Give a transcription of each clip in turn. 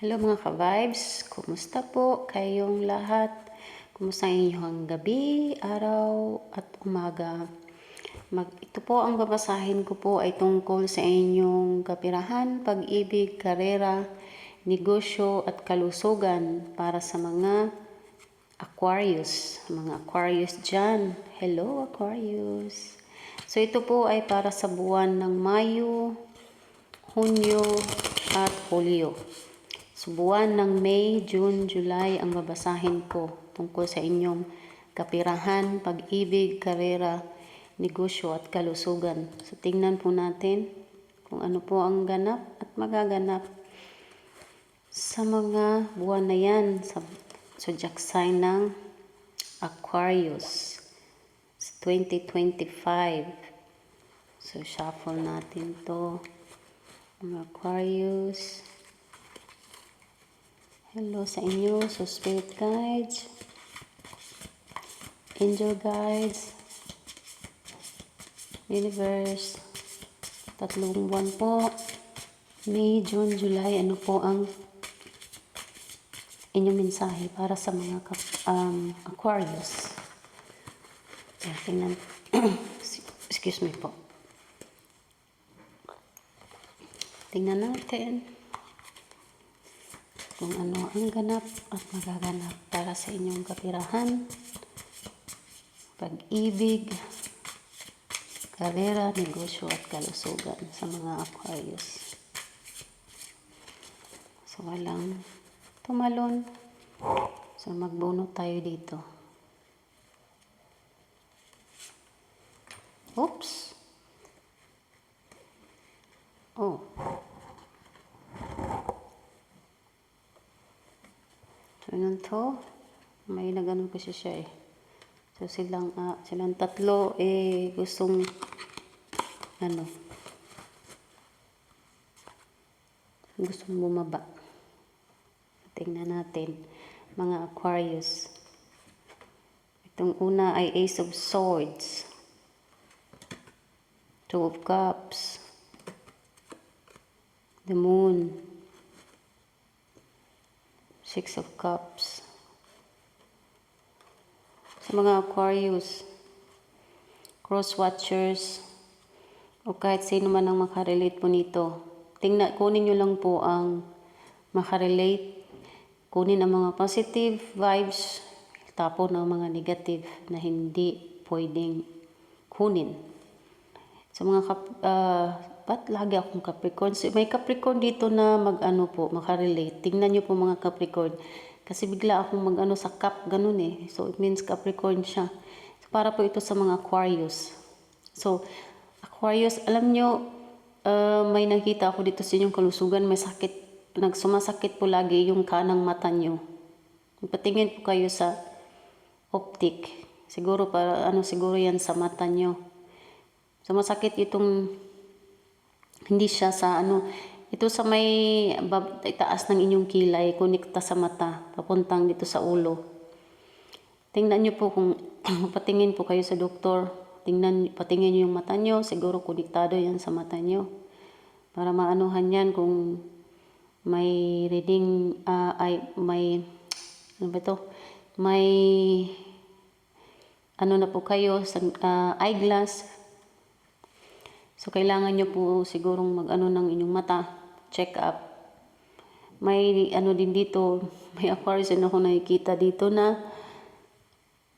Hello mga ka-vibes, kumusta po kayong lahat? Kumusta ang inyong gabi, araw at umaga? Ito po ang babasahin ko po ay tungkol sa inyong kapirahan, pag-ibig, karera, negosyo at kalusugan para sa mga Aquarius. Mga Aquarius dyan. Hello Aquarius. So ito po ay para sa buwan ng Mayo, Hunyo at Hulyo. So, buwan ng May, June, July ang babasahin ko tungkol sa inyong kapirahan, pag-ibig, karera, negosyo at kalusugan. So, tingnan po natin kung ano po ang ganap at magaganap sa mga buwan na yan sa zodiac sign ng Aquarius 2025. So, shuffle natin to mga Aquarius. Hello sa inyo, so spirit guides, angel guides, universe, 3 buwan po, May, June, July, ano po ang inyong mensahe para sa mga Aquarius. Tingnan, excuse me po. Tingnan natin kung ano ang ganap at magaganap para sa inyong kapirahan, pag-ibig, karera, negosyo at kalusugan sa mga Aquarius. So walang tumalon. So magbunot tayo dito. Oops. Oh. So, yun to. May nagano kasi siya eh. So, silang tatlo gustong gustong bumaba. Tingnan natin. Mga Aquarius. Itong una ay Ace of Swords. 2 of Cups. The Moon. 6 of Cups. Sa mga Aquarius, cross watchers, o kahit sino man ang makarelate po nito, kunin nyo lang po ang makarelate, kunin ang mga positive vibes, tapon ang mga negative na hindi pwedeng kunin. Sa mga ba't lagi akong Capricorn? May Capricorn dito na makarelate. Tingnan nyo po mga Capricorn. Kasi bigla akong sa cup, ganun eh. So, it means Capricorn siya. So, para po ito sa mga Aquarius. So, Aquarius, alam nyo, may nakita ako dito sa inyong kalusugan, may sakit, sumasakit po lagi yung kanang mata nyo. Patingin po kayo sa optic. Siguro siguro yan sa mata nyo. So, masakit itong hindi siya sa ito sa may itaas ng inyong kilay, konekta sa mata, papuntang dito sa ulo. Tingnan niyo po kung patingin po kayo sa doktor, patingin niyo yung mata niyo, siguro konektado yan sa mata niyo. Para maanuhan yan kung may reading, may na po kayo sa eyeglass. So, kailangan nyo po sigurong ng inyong mata, check up. May din dito, may Aquarius na ako nakikita dito na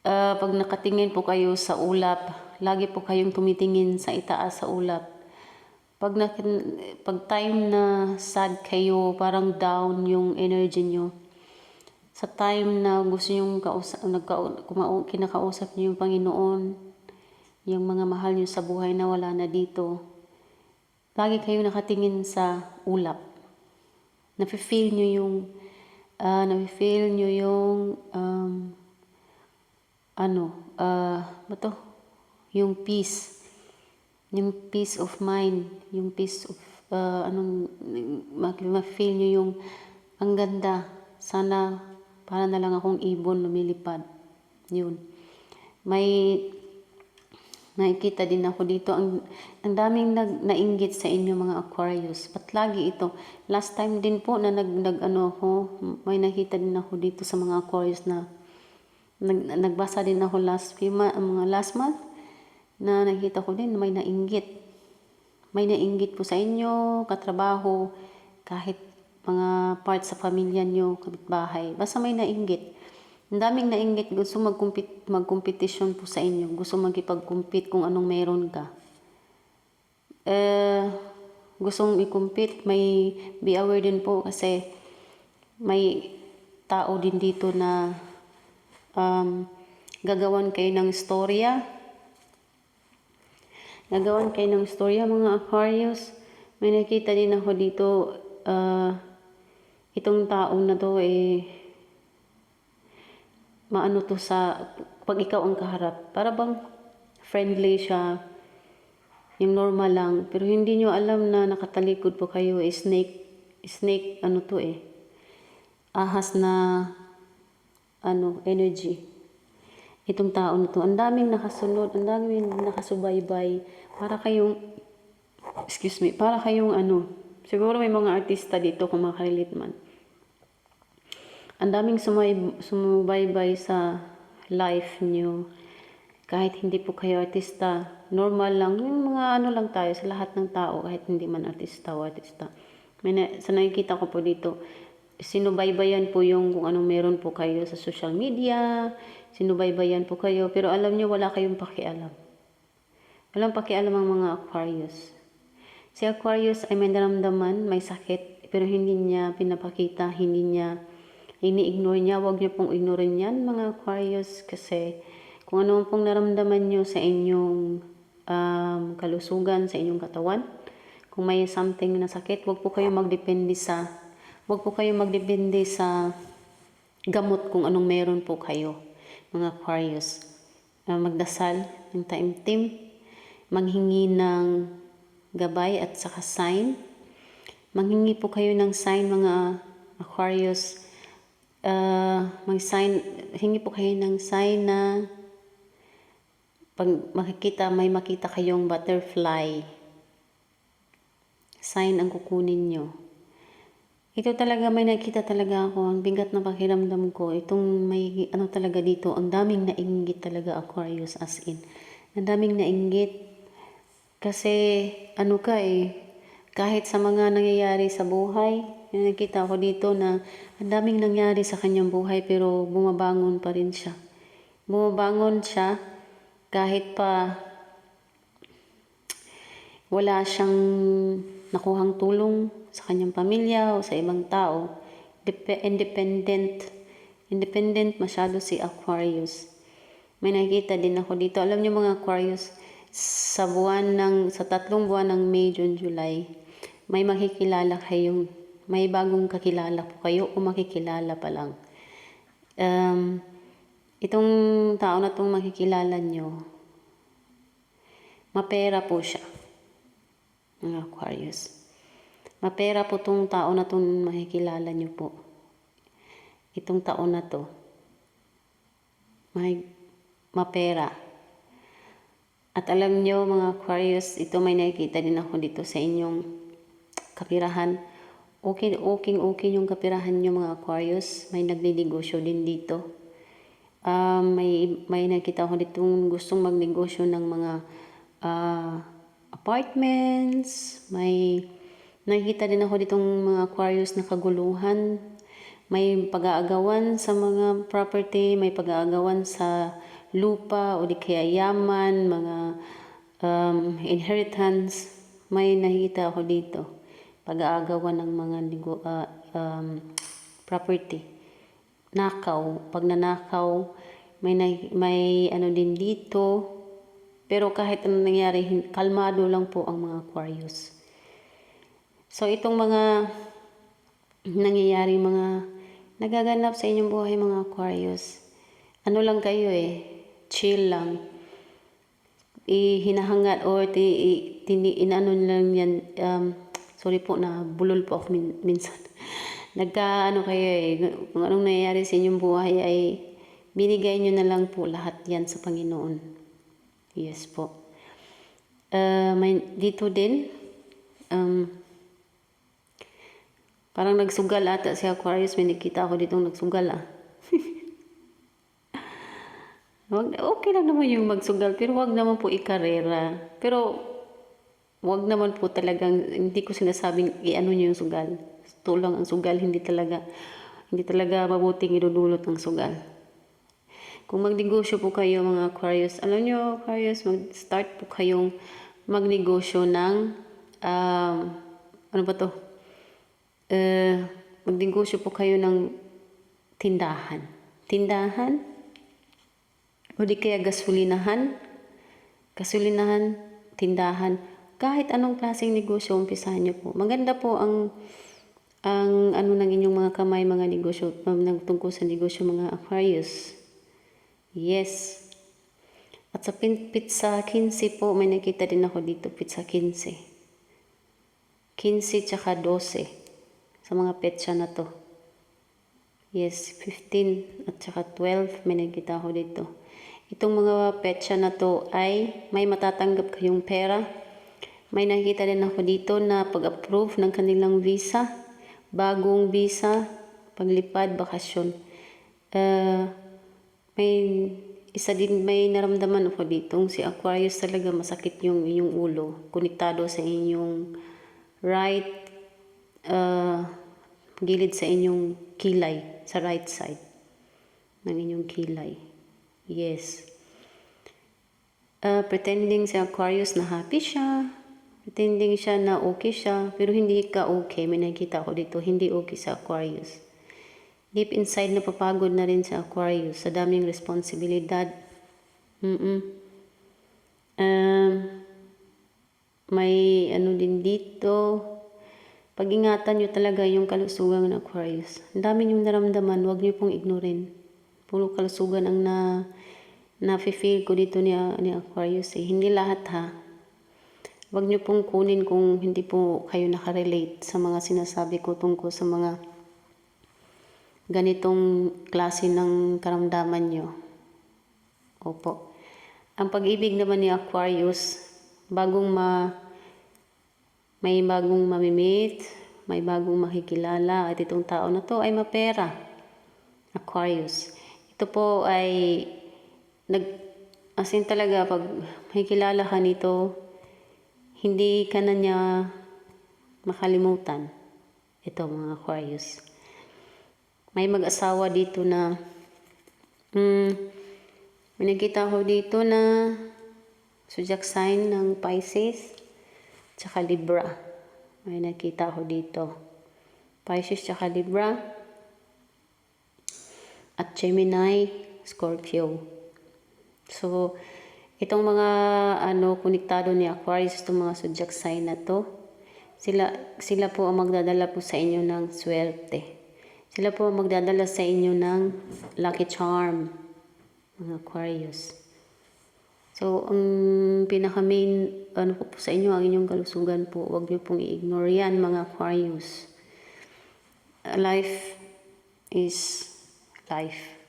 pag nakatingin po kayo sa ulap, lagi po kayong tumitingin sa itaas sa ulap. Pag time na sad kayo, parang down yung energy nyo. Sa time na gusto nyo kinakausap nyo yung Panginoon, yung mga mahal nyo sa buhay na wala na dito, lagi kayo nakatingin sa ulap. Nafe-feel nyo yung yung peace. Yung peace of mind, yung peace of ma-feel nyo yung ang ganda. Sana para na lang akong ibon lumilipad. Yun. May Nakikita din ako dito, ang daming nainggit sa inyo mga Aquarius. Ba't lagi ito? Last time din po na ano ako, may nakita din ako dito sa mga Aquarius na nagbasa din ako last month na nakita ko din na may nainggit. May nainggit po sa inyo, katrabaho, kahit mga part sa pamilya nyo, kapitbahay. Basta may nainggit. Ang daming nainggit, gusto magkompetisyon po sa inyo. Gusto magkipag-compete kung anong meron ka. Gustong i-compete, may be aware din po kasi may tao din dito na gagawan kayo ng storya. Gagawan kayo ng storya mga Aquarius. May nakita din ako dito, itong tao na to maano to sa pag ikaw ang kaharap. Para bang friendly siya, yung normal lang. Pero hindi nyo alam na nakatalikod po kayo snake ano to ahas na energy. Itong tao na to, ang daming nakasunod, ang daming nakasubaybay. Para kayong siguro may mga artista dito kung makarelate man. Ang daming sumubaybay sa life nyo. Kahit hindi po kayo artista, normal lang. Yung mga lang tayo sa lahat ng tao, kahit hindi man artista o artista. Sa nakikita ko po dito, sinubaybayan po yung kung anong meron po kayo sa social media. Sinubaybayan po kayo. Pero alam nyo, wala kayong pakialam. Walang pakialam ang mga Aquarius. Si Aquarius ay may naramdaman, may sakit, pero hindi niya pinapakita, ini-ignore niya. Huwag niyo pong ignorin yan mga Aquarius kasi kung ano pong naramdaman niyo sa inyong kalusugan, sa inyong katawan, kung may something na sakit, huwag po kayo magdepende sa gamot kung anong meron po kayo mga Aquarius. Magdasal ng taimtim, manghingi ng gabay at saka sign. Manghingi po kayo ng sign mga Aquarius. Hingi po kayo ng sign na pag may makita kayong butterfly, sign ang kukunin nyo. Ito talaga, may nakita talaga ako, ang bigat na pakiramdam ko. Itong may talaga dito, ang daming nainggit talaga Aquarius, as in. Ang daming nainggit kasi kahit sa mga nangyayari sa buhay, nakita ko dito na ang daming nangyari sa kanyang buhay pero bumabangon pa rin siya. Bumabangon siya kahit pa wala siyang nakuhang tulong sa kanyang pamilya o sa ibang tao. Independent masyado si Aquarius. May nakita din ako dito. Alam niyo mga Aquarius, sa 3 buwan ng May, June, July, may bagong kakilala po kayo o makikilala pa lang. Itong tao na itong makikilala nyo, mapera po siya, mga Aquarius. Mapera po itong tao na itong makikilala nyo po. Itong tao na to, mapera. At alam nyo mga Aquarius, ito may nakikita din ako dito sa inyong kapirahan. Okay yung kapirahan nyo mga Aquarius. May nagninegosyo din dito. May nakita ako dito gustong magnegosyo ng mga apartments. May nakita din ako ditong mga Aquarius na kaguluhan. May pag-aagawan sa mga property, may pag-aagawan sa lupa o di kaya yaman, mga inheritance. May nakita ako dito. Pag-aagawan ng mga property. Nakaw. Pag nanakaw, may din dito. Pero kahit anong nangyari, kalmado lang po ang mga Aquarius. So itong mga nangyayari, mga nagaganap sa inyong buhay mga Aquarius, lang kayo chill lang. Hinahangat or inaano lang yan, sorry po na bulol po ako minsan. Kayo kung anong nangyayari sa inyong buhay ay binigay nyo na lang po lahat yan sa Panginoon. Yes po. May dito din, parang nagsugal ata si Aquarius. May nakita ako ditong nagsugal Okay lang naman yung magsugal, pero wag naman po ikarera. Pero wag naman po talagang, hindi ko sinasabing i-ano niyo yung sugal. Ito lang ang sugal, hindi talaga mabuting idudulot ang sugal. Kung magnegosyo po kayo mga Aquarius, alam nyo Aquarius, mag-start po kayong magnegosyo ng, ano ba to? Magnegosyo po kayo ng tindahan. Tindahan? O di kaya gasolinahan, tindahan, kahit anong klaseng negosyo, umpisahan nyo po. Maganda po ang ano ng inyong mga kamay, mga negosyo, tungkol sa negosyo mga Aquarius. Yes. At sa pizza 15 po, may nakita din ako dito, pizza 15. 15 tsaka 12 sa mga petsa na to. Yes, 15 at saka 12, may nakita ako dito. Itong mga petsa na to ay may matatanggap kayong pera. May nakita din ako dito na pag-approve ng kanilang visa, bagong visa, paglipad, bakasyon. May naramdaman ako dito. Si Aquarius talaga masakit yung inyong ulo. Konektado sa inyong right, gilid sa inyong kilay, sa right side ng inyong kilay. Yes. Pretending si Aquarius na happy siya. Pretending siya na okay siya. Pero hindi ka okay. May nakita ko dito. Hindi okay sa Aquarius. Deep inside napapagod na rin sa Aquarius. Sa daming responsibilidad. May ano din dito. Pag-ingatan nyo talaga yung kalusugan ng Aquarius. Ang dami nyong naramdaman. Huwag nyo pong ignorin. Puro kalusugan ang na-feel ko dito ni Aquarius Hindi lahat Huwag nyo pong kunin kung hindi po kayo nakarelate sa mga sinasabi ko tungkol sa mga ganitong klase ng karamdaman nyo. Opo. Ang pag-ibig naman ni Aquarius, may bagong mamimit, may bagong makikilala, at itong tao na to ay mapera. Aquarius. Ito po ay talaga pag makikilala ka nito, hindi ka na niya makalimutan. Ito mga Aquarius. May mag-asawa dito na may nakita ko dito na zodiac sign ng Pisces tsaka Libra. May nakita ko dito. Pisces tsaka Libra at Gemini, Scorpio. So, itong mga konektado ni Aquarius, itong mga zodiac sign na to, sila po ang magdadala po sa inyo ng swerte. Sila po ang magdadala sa inyo ng lucky charm, mga Aquarius. So, ang pinaka-main po sa inyo, ang inyong kalusugan po, huwag niyo pong i-ignore yan, mga Aquarius. Life is life.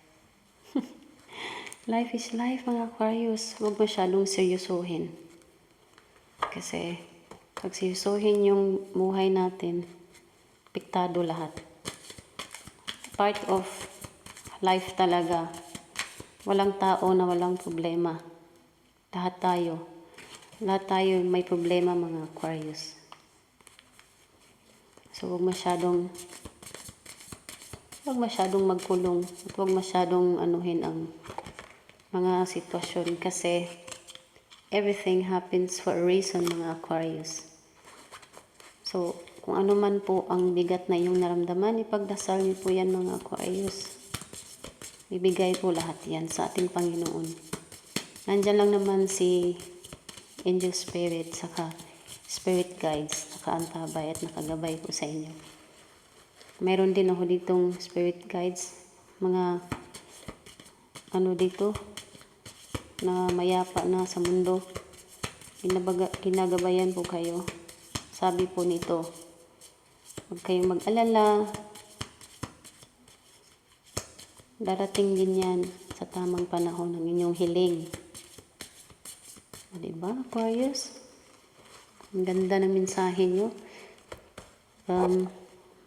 Life is life, mga Aquarius. Huwag masyadong seryosohin. Kasi, pag seryosohin yung buhay natin, piktado lahat. Part of life talaga. Walang tao na walang problema. Lahat tayo may problema, mga Aquarius. So, huwag masyadong magkulong at huwag masyadong anuhin ang mga sitwasyon kasi everything happens for a reason, mga Aquarius. So, kung ano man po ang bigat na iyong naramdaman, ipagdasal niyo po yan, mga Aquarius. Ibigay po lahat yan sa ating Panginoon. Nandyan lang naman si Angel Spirit, saka Spirit Guides, nakaantabay at nakagabay po sa inyo. Mayroon din ako ditong Spirit Guides, mga dito, na mayapa na sa mundo. Ginagabayan po kayo. Sabi po nito, huwag kayong mag-alala. Darating din yan sa tamang panahon ng inyong hiling. Diba, Aquarius? Ang ganda ng mensahe nyo.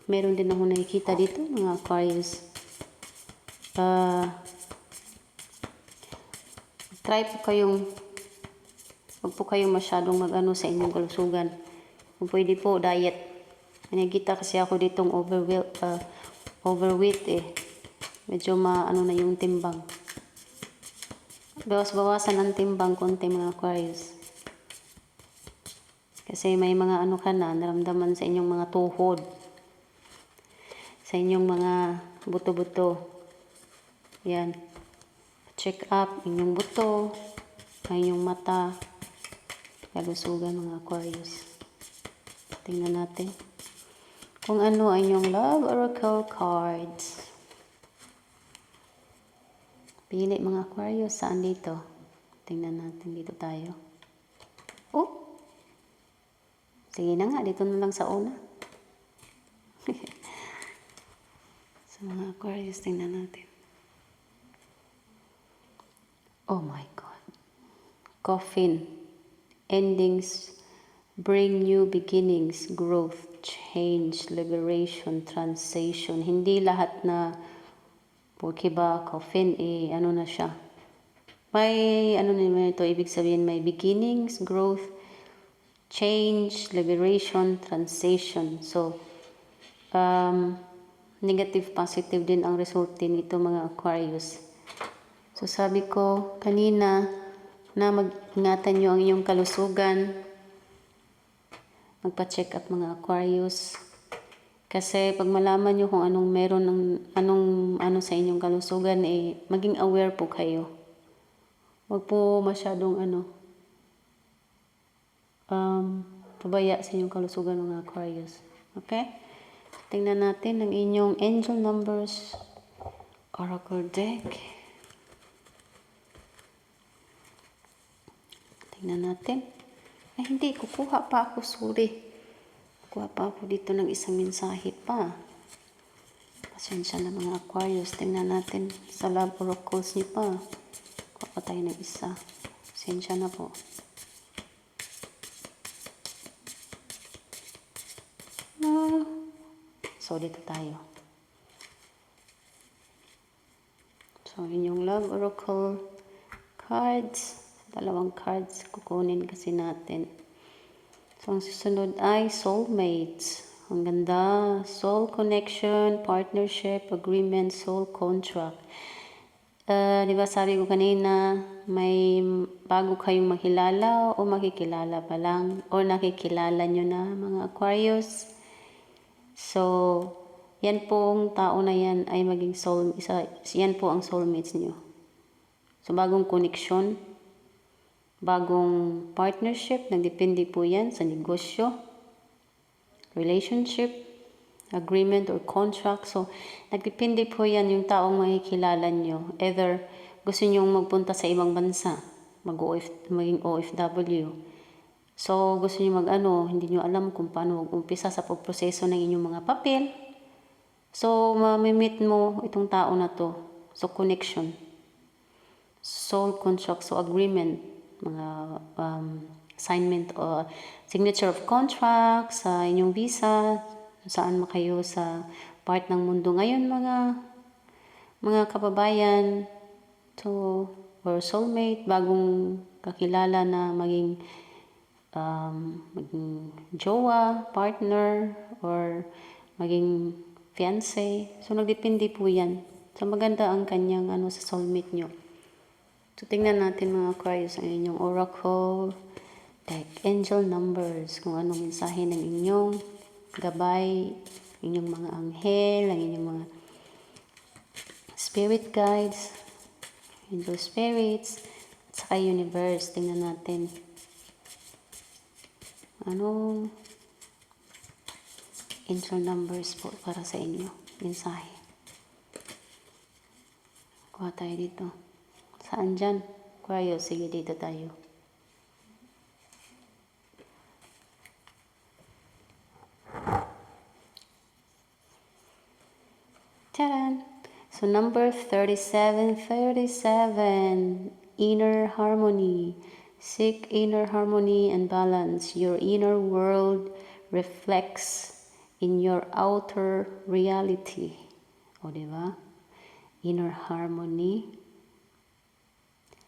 Meron din ako nakikita dito, mga Aquarius. Try po kayong, huwag po kayong masyadong mag-ano sa inyong kalusugan. Kung pwede po, diet. Nakikita kasi ako ditong overweight eh. Medyo maano na yung timbang. Bawas-bawasan ang timbang konti, mga Aquarius. Kasi may mga ano ka na, naramdaman sa inyong mga tuhod. Sa inyong mga buto-buto. Yan. Check up inyong buto, inyong mata, kalusugan, mga Aquarius. Tingnan natin kung ano ang inyong love oracle cards. Pili, mga Aquarius, saan dito? Tingnan natin, dito tayo. Oh! Sige na nga, dito na lang sa una. Sa mga Aquarius, tingnan natin. Oh my God. Coffin. Endings bring new beginnings, growth, change, liberation, transition. Hindi lahat na porque ba coffin, ano na siya. May, ano naman ito, ibig sabihin may beginnings, growth, change, liberation, transition. So, negative, positive din ang result din ito, mga Aquarius. So, sabi ko kanina na mag-ingatan nyo ang inyong kalusugan. Magpa-check up, mga Aquarius. Kasi pag malaman nyo kung anong meron ng ano sa inyong kalusugan, maging aware po kayo. Huwag po masyadong pabaya sa inyong kalusugan, mga Aquarius. Okay? Tingnan natin ang inyong angel numbers oracle deck. Tingnan natin. Ay, hindi. Kukuha pa ako. Sorry. Kuha pa ako dito ng isang mensahe pa. Pasensya na, mga Aquarius. Tingnan natin sa love oracles niyo pa. Kuha pa tayo ng isa. Pasensya na po. So, dito tayo. So, inyong love oracle cards. Dalawang cards kukunin kasi natin. So, ang susunod ay soulmates. Ang ganda. Soul connection, partnership, agreement, soul contract. Diba sabi ko kanina, may bago kayong makilala o makikilala pa lang o nakikilala nyo na, mga Aquarius. So, yan pong tao na yan ay maging yan po ang soulmates nyo. So, bagong connection, bagong partnership, nagdepende po yan sa negosyo, relationship, agreement or contract. So, nagdepende po yan yung taong makikilala nyo. Either gusto nyo magpunta sa ibang bansa, maging OFW. So, gusto nyo hindi nyo alam kung paano mag-umpisa sa pagproseso ng inyong mga papel. So, mamimit mo itong tao na to. So, connection. Soul contract, so agreement, mga assignment o signature of contract sa inyong visa, saan kayo sa part ng mundo ngayon, mga kababayan. So, or soulmate, bagong kakilala na maging jowa, partner, or maging fiancé. So, nagdepende po yan. So, maganda ang kanyang sa soulmate nyo. So, tingnan natin, mga Aquarius, ang inyong oracle deck, angel numbers, kung anong mensahe ng inyong gabay, inyong mga anghel, ang inyong mga spirit guides, angel spirits, at saka universe. Tingnan natin. Anong angel numbers po para sa inyo? Mensahe. Kuha tayo dito. Saan dyan? Aquarius, sige, dito tayo. Taran! So, number 37, inner harmony, Seek inner harmony and balance. Your inner world reflects in your outer reality. O, diba? Inner harmony.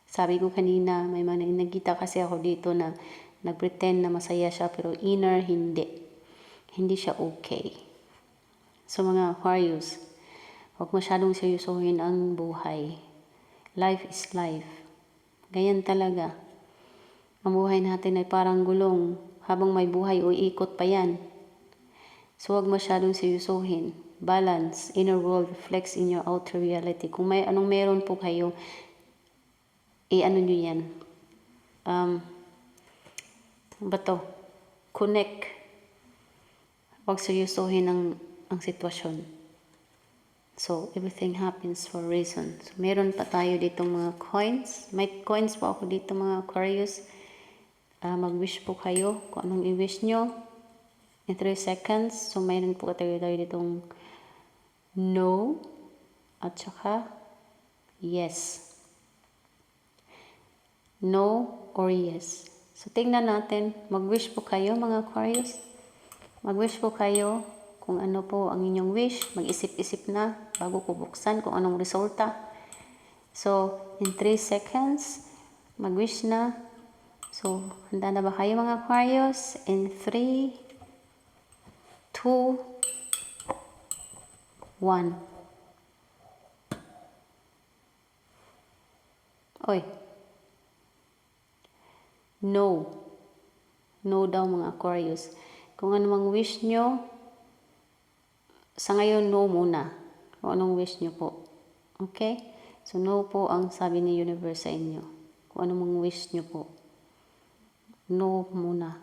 Sabi ko kanina, may nakita kasi ako dito na nagpretend na masaya siya, pero inner hindi. Hindi siya okay. So mga Aquarius, huwag masyadong seryosohin ang buhay. Life is life. Ganyan talaga. Ang buhay natin ay parang gulong. Habang may buhay, uikot pa yan. So huwag masyadong seryosohin. Balance. Inner world reflects in your outer reality. Kung may anong meron po kayo, ano nyo yan? Bato. Connect. Huwag seryosohin ang sitwasyon. So, everything happens for a reason. So, meron pa tayo ditong mga coins. May coins po ako dito mga Aquarius. Mag-wish po kayo kung anong i-wish nyo. In 3 seconds. So, mayroon po tayo ditong no at saka yes. No or yes. So, tingnan natin. Mag-wish po kayo mga Aquarius. Mag-wish po kayo kung ano po ang inyong wish. Mag-isip-isip na bago ko buksan kung anong resulta. So, in 3 seconds, mag-wish na. So, handa na ba kayo mga Aquarius? In 3, 2, 1. Oy. No. No daw mga Aquarius. Kung ano mang wish nyo, sa ngayon, no muna. Kung anong wish nyo po. Okay? So, no po ang sabi ni Universe sa inyo. Kung anong wish nyo po. No muna.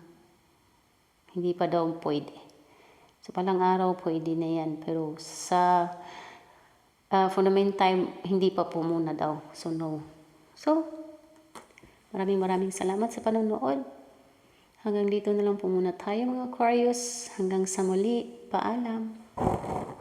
Hindi pa daw pwede. So, palang araw pwede na yan. Pero sa for the meantime, hindi pa po muna daw. So, no. So, maraming salamat sa panonood. Hanggang dito na lang po muna tayo mga Aquarius. Hanggang sa muli. Paalam.